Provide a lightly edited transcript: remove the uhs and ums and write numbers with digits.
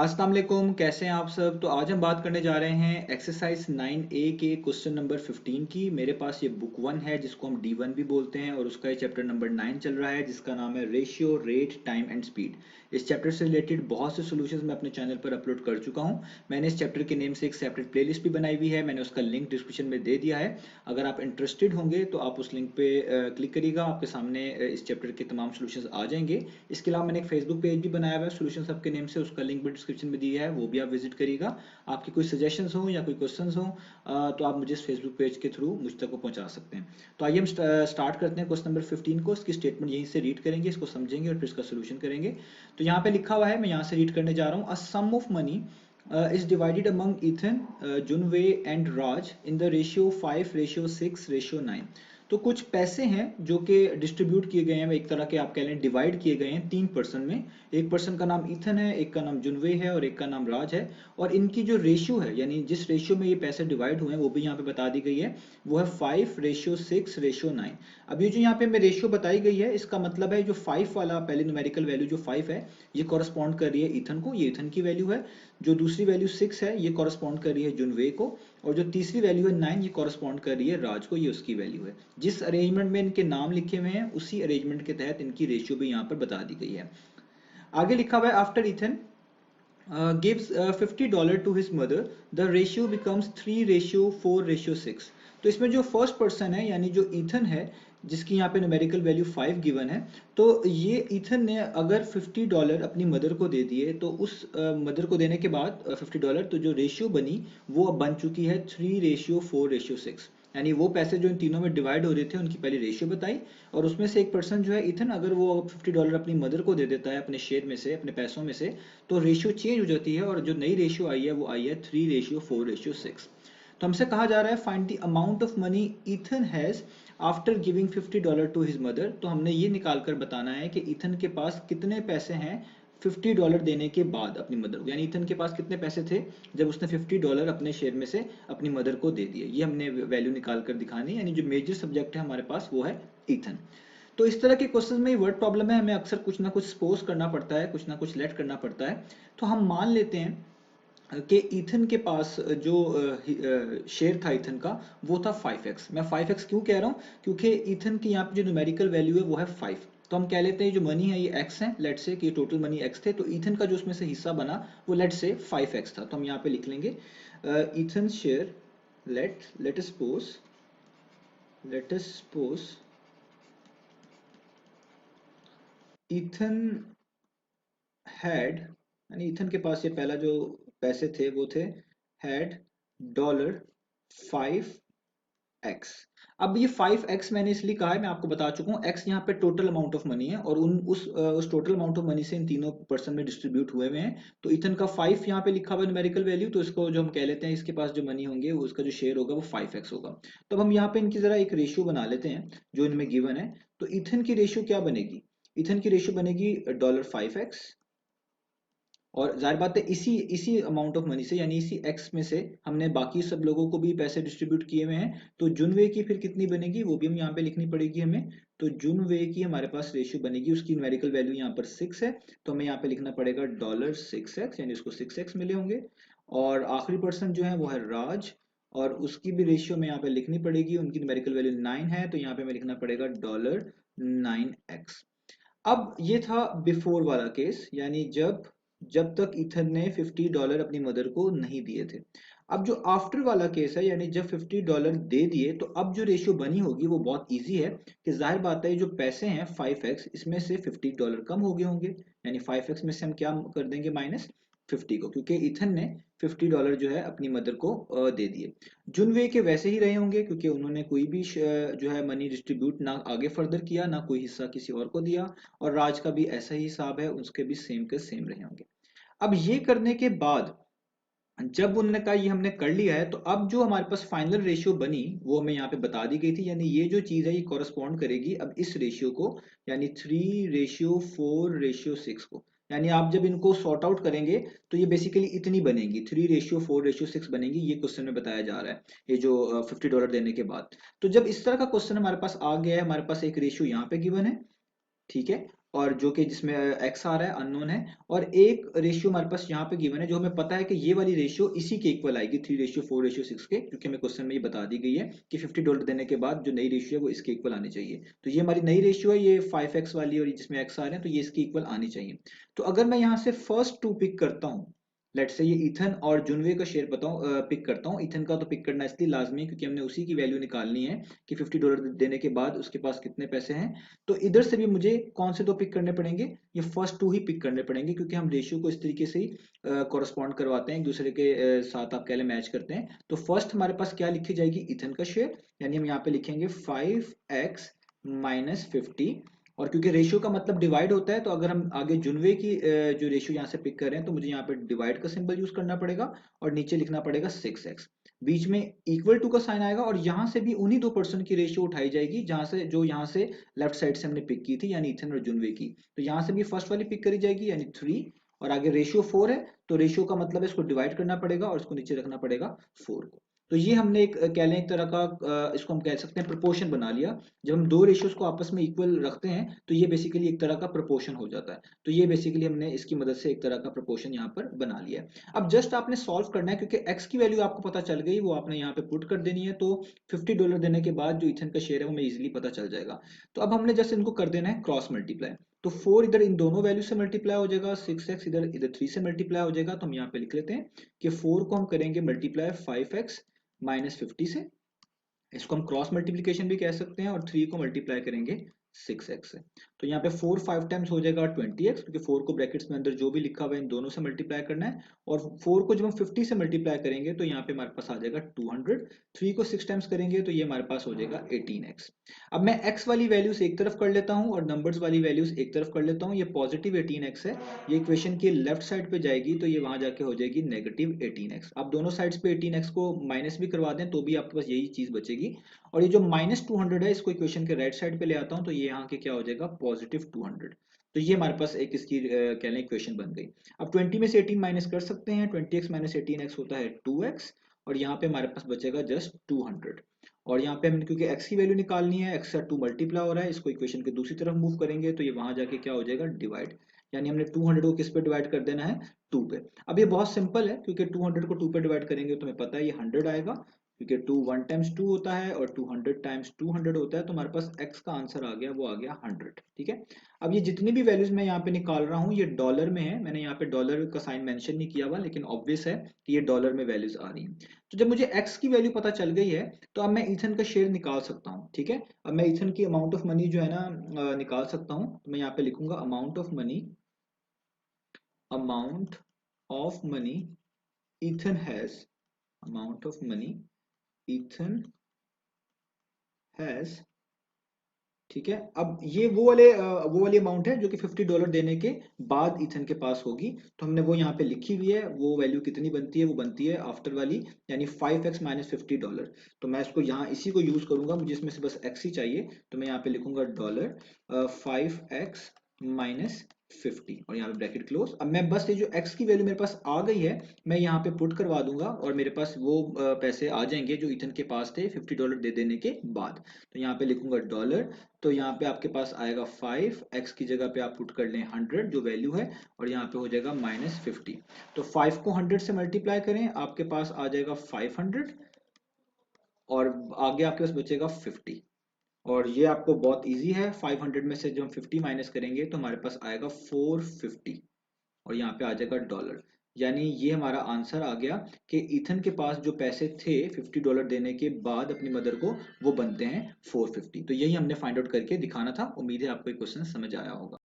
अस्सलाम वालेकुम, कैसे हैं आप सब। तो आज हम बात करने जा रहे हैं एक्सरसाइज 9A के क्वेश्चन नंबर 15 की। मेरे पास ये बुक 1 है जिसको हम D1 भी बोलते हैं और उसका ये चैप्टर नंबर 9 चल रहा है जिसका नाम है ratio, rate, time and speed. इस चैप्टर से रिलेटेड बहुत से सॉल्यूशंस मैं अपने चैनल पर अपलोड कर चुका हूं। मैंने इस चैप्टर के नेम से एक सेपरेट प्लेलिस्ट भी बनाई हुई है, मैंने उसका लिंक डिस्क्रिप्शन में दे दिया है। अगर आप इंटरेस्टेड होंगे तो आप उस लिंक पे क्लिक करिएगा, आपके सामने इस चैप्टर के तमाम सॉल्यूशंस आ जाएंगे। इसके अलावा मैंने एक फेसबुक पेज भी बनाया हुआ है सॉल्यूशन सब के नेम से, उसका लिंक भी डिस्क्रिप्शन में दिया है, वो भी आप विजिट करिएगा। आपकी कोई सजेशंस हो या कोई क्वेश्चंस हो तो आप मुझे इस फेसबुक पेज के थ्रू मुझ तक को पहुंचा सकते हैं। तो आइए हम स्टार्ट करते हैं क्वेश्चन नंबर 15 को। इसकी स्टेटमेंट यहीं से रीड करेंगे, इसको समझेंगे और फिर इसका सोल्यूशन करेंगे। तो यहाँ पे लिखा हुआ है, मैं यहाँ से रीड करने जा रहा हूँ। A sum of money is divided among Ethan, Junwei and Raj in the ratio 5:6:9। तो कुछ पैसे हैं जो कि डिस्ट्रीब्यूट किए गए हैं, एक तरह के आप कह लें डिवाइड किए गए हैं तीन पर्सन में। एक पर्सन का नाम ईथन है, एक का नाम जुनवे है और एक का नाम राज है। और इनकी जो रेशियो है, यानी जिस रेशियो में ये पैसे डिवाइड हुए हैं वो भी यहाँ पे बता दी गई है, वो है 5:6:9। अब ये जो यहाँ पे हमें रेशियो बताई गई है, इसका मतलब है जो 5 वाला पहले न्यूमेरिकल वैल्यू जो 5 है, ये कॉरस्पॉन्ड कर रही है ईथन को, ये ईथन की वैल्यू है। जो दूसरी वैल्यू 6 है, ये कॉरस्पॉन्ड कर रही है जुनवे को। और जो तीसरी वैल्यू है 9, ये कॉरस्पॉन्ड कर रही है राज को, ये उसकी वैल्यू है। जिस अरेंजमेंट में इनके नाम लिखे हुए हैं उसी अरेंजमेंट के तहत इनकी रेशियो भी यहाँ पर बता दी गई है। आगे लिखा हुआ है after Ethan gives $50 to his mother, the ratio becomes 3:4:6। तो इसमें जो फर्स्ट पर्सन है यानी जो ईथन है, जिसकी यहाँ पे न्यूमेरिकल वैल्यू 5 गिवन है, तो ये ईथन ने अगर $50 अपनी मदर को दे दिए तो उस मदर को देने के बाद $50, तो जो रेशियो बनी वो अब बन चुकी है 3:4:6। यानी वो पैसे जो इन तीनों में डिवाइड हो रहे थे उनकी पहले रेशियो बताई, और उसमें से एक पर्सन जो है ईथन, अगर वो $50 अपनी मदर को दे देता है अपने शेयर में से, अपने पैसों में से, तो रेशियो चेंज हो जाती है और जो नई रेशियो आई है वो आई है 3:4:6। तो हमसे कहा जा रहा है find the amount of money Ethan has after giving $50 to his mother. तो हमने ये निकाल कर बताना है कि ईथन के पास कितने पैसे हैं $50 देने के बाद अपनी मदर को, यानी ईथन के पास कितने पैसे थे जब उसने $50 अपने शेयर में से अपनी मदर को दे दिए। ये हमने वैल्यू निकाल कर दिखानी है, यानी जो मेजर सब्जेक्ट है हमारे पास वो है ईथन। तो इस तरह के क्वेश्चन में वर्ड प्रॉब्लम है, हमें अक्सर कुछ ना कुछ सपोज करना पड़ता है, कुछ ना कुछ लेट करना पड़ता है। तो हम मान लेते हैं कि ईथन के पास जो शेयर था ईथन का, वो था 5x। मैं 5x क्यों कह रहा हूँ, क्योंकि ईथन की यहाँ पे जो न्यूमेरिकल वैल्यू है वो है 5। तो हम कह लेते हैं जो मनी है ये x है, लेट से कि टोटल मनी x थे, तो ईथन का जो उसमें से हिस्सा बना वो लेट से 5x था। तो हम यहाँ पे लिख लेंगे Ethan share, let us suppose Ethan had, यानी ईथन के पास ये पहला जो पैसे थे वो थे हैड $5x। अब ये 5x मैंने इसलिए कहा है, मैं आपको बता चुका हूँ, x यहाँ पे टोटल अमाउंट ऑफ मनी है और उस टोटल अमाउंट ऑफ मनी से इन तीनों पर्सन में डिस्ट्रीब्यूट हुए हुए हैं। तो ईथन का 5 यहाँ पे लिखा हुआ है न्यूमेरिकल वैल्यू, तो इसको जो हम कह लेते हैं इसके पास जो मनी होंगे उसका जो शेयर होगा वो 5x होगा। तो अब हम यहाँ पे इनकी जरा एक रेशियो बना लेते हैं जो इनमें गिवन है। तो ईथन की रेशियो क्या बनेगी, ईथन की रेशियो बनेगी $5x। और जाहिर बात है इसी इसी अमाउंट ऑफ मनी से, यानी इसी एक्स में से हमने बाकी सब लोगों को भी पैसे डिस्ट्रीब्यूट किए हुए हैं। तो जुनवे की फिर कितनी बनेगी वो भी हम यहाँ पे लिखनी पड़ेगी हमें। तो जुनवे की हमारे पास रेशियो बनेगी, उसकी न्यूमेरिकल वैल्यू यहाँ पर 6 है, तो हमें यहाँ पे लिखना पड़ेगा $6x, यानी उसको 6x मिले होंगे। और आखिरी पर्सन जो है वो है राज, और उसकी भी रेशियो में यहाँ पे लिखनी पड़ेगी, उनकी न्यूमेरिकल वैल्यू 9 है, तो यहाँ पे हमें लिखना पड़ेगा $9x। अब ये था बिफोर वाला केस, यानी जब जब तक ईथन ने $50 अपनी मदर को नहीं दिए थे। अब जो आफ्टर वाला केस है, यानी जब $50 दे दिए, तो अब जो रेशियो बनी होगी वो बहुत इजी है कि जाहिर बात है जो पैसे हैं 5x, इसमें से $50 कम हो गए होंगे। यानी 5x में से हम क्या कर देंगे, -50 को, क्योंकि इथन ने $50 जो है अपनी मदर को दे दिए। जुनवे के वैसे ही रहे होंगे क्योंकि उन्होंने कोई भी जो है मनी डिस्ट्रीब्यूट ना आगे फर्दर किया, ना कोई हिस्सा किसी और को दिया। और राज का भी ऐसा ही हिसाब है, उसके भी सेम के सेम रहे होंगे। अब ये करने के बाद जब उन्होंने कहा ये हमने कर लिया है, तो अब जो हमारे पास फाइनल रेशियो बनी वो हमें यहाँ पे बता दी गई थी, यानी ये जो चीज है ये कॉरस्पॉन्ड करेगी अब इस रेशियो को, यानी 3:4:6 को। यानी आप जब इनको सॉर्ट आउट करेंगे तो ये बेसिकली इतनी बनेगी, 3:4:6 बनेगी, ये क्वेश्चन में बताया जा रहा है, ये जो $50 देने के बाद। तो जब इस तरह का क्वेश्चन हमारे पास आ गया है, हमारे पास एक रेशियो यहाँ पे गिवन है, ठीक है, और जो कि जिसमें एक्स आ रहा है अननोन है, और एक रेशियो हमारे पास यहाँ पे गिवन है जो हमें पता है कि ये वाली रेशियो इसी के इक्वल आएगी, 3:4:6 के, क्योंकि हमें क्वेश्चन में ये बता दी गई है कि $50 देने के बाद जो नई रेशियो है वो इसके इक्वल आनी चाहिए। तो ये हमारी नई रेशियो है, ये 5x वाली, और जिसमें एक्स आ रहे हैं, तो ये इसके इक्वल आनी चाहिए। तो अगर मैं यहाँ से फर्स्ट टू पिक करता हूँ, लेट्स से ये इथन और जुनवे का शेयर बताऊं, पिक करता हूँ। इथन का तो पिक करना इसलिए लाजमी है क्योंकि हमने उसी की वैल्यू निकालनी है कि $50 देने के बाद उसके पास कितने पैसे हैं। तो इधर से भी मुझे कौन से दो पिक करने पड़ेंगे, ये फर्स्ट टू ही पिक करने पड़ेंगे, क्योंकि हम रेशियो को इस तरीके से ही कॉरस्पॉन्ड करवाते हैं, एक दूसरे के साथ आप कह लें मैच करते हैं। तो फर्स्ट हमारे पास क्या लिखी जाएगी, इथन का शेयर, यानी हम यहाँ पे लिखेंगे 5x माइनस 50। और क्योंकि रेशियो का मतलब डिवाइड होता है, तो अगर हम आगे जुनवे की जो रेशियो यहाँ से पिक कर रहे हैं, तो मुझे यहाँ पे डिवाइड का सिंबल यूज करना पड़ेगा और नीचे लिखना पड़ेगा 6x, बीच में इक्वल टू का साइन आएगा, और यहाँ से भी उन्हीं 2% की रेशियो उठाई जाएगी जहां से जो यहाँ से लेफ्ट साइड से हमने पिक की थी, यानी इथन और जुनवे की। तो यहाँ से भी फर्स्ट वाली पिक करी जाएगी, यानी 3, और आगे रेशियो 4 है, तो रेशियो का मतलब है इसको डिवाइड करना पड़ेगा और इसको नीचे रखना पड़ेगा 4 को। तो ये हमने एक कह लें एक तरह का इसको हम कह सकते हैं प्रोपोर्शन बना लिया। जब हम दो रेशियोज को आपस में इक्वल रखते हैं तो ये बेसिकली एक तरह का प्रोपोर्शन हो जाता है। तो ये बेसिकली हमने इसकी मदद से एक तरह का प्रोपोर्शन यहाँ पर बना लिया है। अब जस्ट आपने सॉल्व करना है, क्योंकि एक्स की वैल्यू आपको पता चल गई, वो आपने यहाँ पे पुट कर देनी है। तो $50 देने के बाद जो इथन का शेयर है वो हमें इजीली पता चल जाएगा। तो अब हमने जस्ट इनको कर देना है क्रॉस मल्टीप्लाई। तो 4 इधर इन दोनों वैल्यू से मल्टीप्लाई हो जाएगा, 6x इधर इधर 3 से मल्टीप्लाई हो जाएगा। तो हम यहाँ पे लिख लेते हैं कि 4 को हम करेंगे मल्टीप्लाई 5x माइनस 50 से, इसको हम क्रॉस मल्टीप्लीकेशन भी कह सकते हैं, और 3 को मल्टीप्लाई करेंगे 6x से। तो यहाँ पे 4 5 टाइम्स हो जाएगा 20x, क्योंकि 4 को ब्रैकेट्स में अंदर जो भी लिखा हुआ है इन दोनों से मल्टीप्लाई करना है। और 4 को जब हम 50 से मल्टीप्लाई करेंगे तो यहाँ पे हमारे पास आ जाएगा 200। 3 को 6 टाइम्स करेंगे तो ये हमारे पास हो जाएगा 18x। अब मैं x वाली वैल्यूज एक तरफ कर लेता हूँ और नंबर्स वाली वैल्यूज एक तरफ कर लेता हूँ। ये पॉजिटिव 18x है, ये इक्वेशन की लेफ्ट साइड पे जाएगी, तो ये वहां जाके हो जाएगी नेगेटिव 18x। आप दोनों साइड्स पे 18x को माइनस भी करवा दें तो भी आपके पास यही चीज बचेगी। और ये जो -200 है, इसको इक्वेशन के राइट साइड पे ले आता हूं, तो ये यहाँ के क्या हो जाएगा पॉजिटिव 200। तो ये हमारे पास एक इसकी कह लें इक्वेशन बन गई। अब 20 में से 18 माइनस कर सकते हैं, 20x माइनस 18x होता है 2x, और यहाँ पे हमारे पास बचेगा जस्ट 200। और यहाँ पे हम क्योंकि x की वैल्यू निकालनी है, x का 2 मल्टीप्लाई हो रहा है, इसको इक्वेशन के दूसरी तरफ मूव करेंगे तो ये वहां जाके क्या हो जाएगा डिवाइड, यानी हमने 200 को किस पे डिवाइड कर देना है, 2 पे। अब ये बहुत सिंपल है, क्योंकि 200 को 2 पे डिवाइड करेंगे तो हमें पता है ये 100 आएगा, क्योंकि 2 1 टाइम्स 2 होता है और 200 टाइम्स 200 होता है। तो हमारे पास x का आंसर आ गया, वो आ गया 100। ठीक है। अब ये जितनी भी वैल्यूज मैं यहाँ पे निकाल रहा हूँ ये डॉलर में है, मैंने यहाँ पे डॉलर का साइन मेंशन नहीं किया हुआ, लेकिन ऑब्वियस है कि ये डॉलर में वैल्यूज आ रही हैं। तो जब मुझे x की वैल्यू पता चल गई है, तो अब मैं इथन का शेयर निकाल सकता हूँ। ठीक है। अब मैं इथन की अमाउंट ऑफ मनी जो है ना निकाल सकता हूँ। तो मैं यहाँ पे लिखूंगा amount of money, amount of money Ethan has, amount of money Ethan has. ठीक है। अब ये वो वाली अमाउंट है जो कि $50 देने के बाद इथन के पास होगी। तो हमने वो यहाँ पे लिखी हुई है, वो वैल्यू कितनी बनती है, वो बनती है आफ्टर वाली, यानी 5x माइनस $50। तो मैं इसको यहाँ इसी को यूज करूंगा, मुझे इसमें से बस x ही चाहिए। तो मैं यहाँ पे लिखूंगा डॉलर 5x माइनस 50, और यहाँ पे ब्रैकेट क्लोज। अब मैं बस ये जो x की वैल्यू मेरे पास आ गई है, मैं यहाँ पे पुट करवा दूंगा और मेरे पास वो पैसे आ जाएंगे जो इथन के पास थे $50 दे देने के बाद। तो यहाँ पे लिखूंगा डॉलर, तो यहाँ पे आपके पास आएगा 5, x की जगह पे आप पुट कर लें 100 जो वैल्यू है, और यहाँ पे हो जाएगा -50। तो 5 को 100 से मल्टीप्लाई करें, आपके पास आ जाएगा 500, और आगे आपके पास बचेगा 50। और ये आपको बहुत इजी है, 500 में से जब हम 50 माइनस करेंगे तो हमारे पास आएगा 450, और यहाँ पे आ जाएगा डॉलर। यानी ये हमारा आंसर आ गया कि इथन के पास जो पैसे थे $50 देने के बाद अपनी मदर को, वो बनते हैं 450। तो यही हमने फाइंड आउट करके दिखाना था। उम्मीद है आपको ये क्वेश्चन समझ आया होगा।